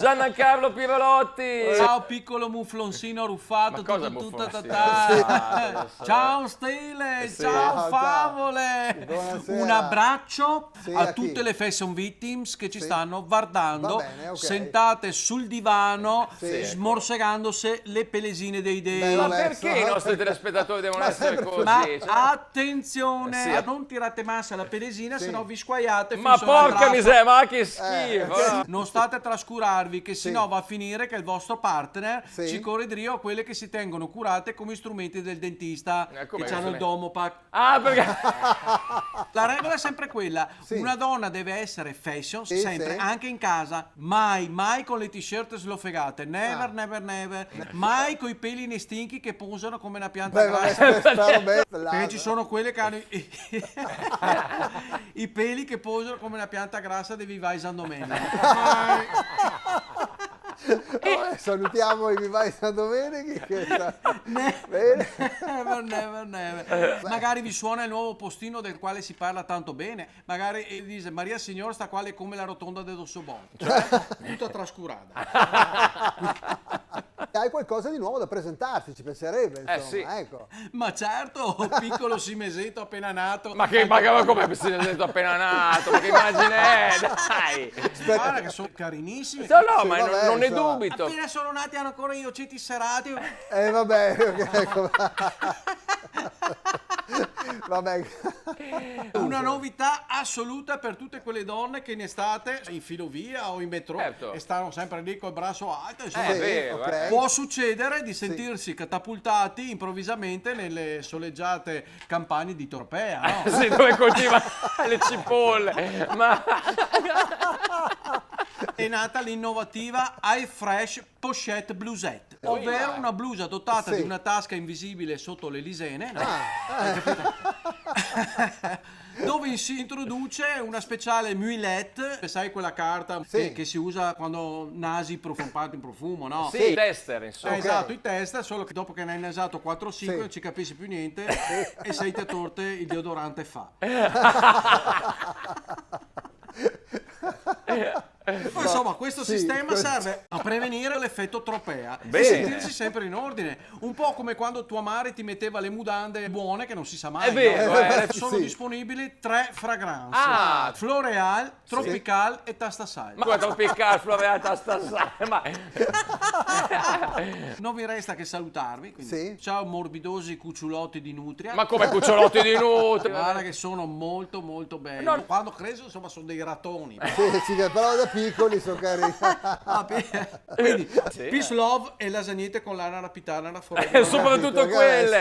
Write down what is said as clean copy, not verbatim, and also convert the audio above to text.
Giancarlo Pirolotti! Ciao piccolo muflonsino arruffato, Ma cosa tutto muflonsino? ciao stile, Sì. ciao favole, Buonasera. un abbraccio Sì, a a chi? tutte le fashion victims che ci Sì. stanno guardando, Va bene, ok. sentate sul divano, Sì. smorsegandosi le pelesine dei denti. Beh, Ma vabbè, perché i nostri telespettatori devono Ma essere sempre così? Ma Cioè, attenzione, Sì. non tirate massa la pelesina, Sì. sennò vi squaiate. ma finché non porca trappa. miseria, ma che schifo! Non state a trascurarvi che Sì. sennò va a finire che il vostro partner Sì. ci corre drio a quelle che si tengono curate come strumenti del dentista come che hanno il strumenti? Domopac. Ah, perché? La regola è sempre quella, Sì. una donna deve essere fashion Sì, sempre, sì. anche in casa, mai con le t-shirt slofegate, never, never, mai coi peli nei stinchi che posano come una pianta Beh, vabbè, grassa. questa roba Perché ci sono quelle che hanno i peli che posano come una pianta grassa dei Vivai San Domenico. Salutiamo i Vivai San Domenico. Bene. Never. Magari vi suona il nuovo postino del quale si parla tanto bene, magari dice Maria Signor sta quale come la rotonda del Dossobon, cioè tutta trascurata. Hai qualcosa di nuovo da presentarti, ci penserebbe, insomma, sì. ecco. Ma certo, piccolo simesetto appena nato. Ma come si è detto appena nato? Ma che immagine è? Dai! Guarda che sono carinissimi. No, Sì, ma vabbè, non ne insomma. dubito. Appena sono nati hanno ancora io ceti serati. Vabbè, ecco. Vabbè. Una novità assoluta per tutte quelle donne che in estate in filovia o in metro Certo. e stanno sempre lì col braccio alto. Insomma, È vero, ok. può succedere di sentirsi catapultati improvvisamente nelle soleggiate campagne di Torpea, no? Sì, dove coltiva le cipolle. Ma È nata l'innovativa iFresh Pochette Blusette, ovvero una blusa dotata Sì. di una tasca invisibile sotto le lisene, no? Dove si introduce una speciale muilette, sai quella carta Sì. che si usa quando nasi profumato in profumo, no? sì, tester, insomma. Esatto, i test, solo che dopo che ne hai nasato 4 o 5 Sì. non ci capisci più niente e sei te torte il deodorante fa. Insomma, questo Sì, sistema questo- serve a prevenire l'effetto tropea e Bene. sentirsi sempre in ordine. Un po' come quando tua madre ti metteva le mudande buone che non si sa mai. È vero, no? Sono sì. disponibili 3 fragranze. Ah. Floreal, Tropical e Tastasal. Ma quanto piccare floreata stasera? Ma Non vi resta che salutarvi. Quindi, Sì. ciao morbidosi cucciolotti di nutria. ma come cucciolotti di nutria? Guarda che sono molto belli. No. Quando crescono insomma sono dei ratoni. Sì, però da piccoli sono carini. Quindi peace love e lasagnette con l'ana rapitana da fuori. Soprattutto quelle.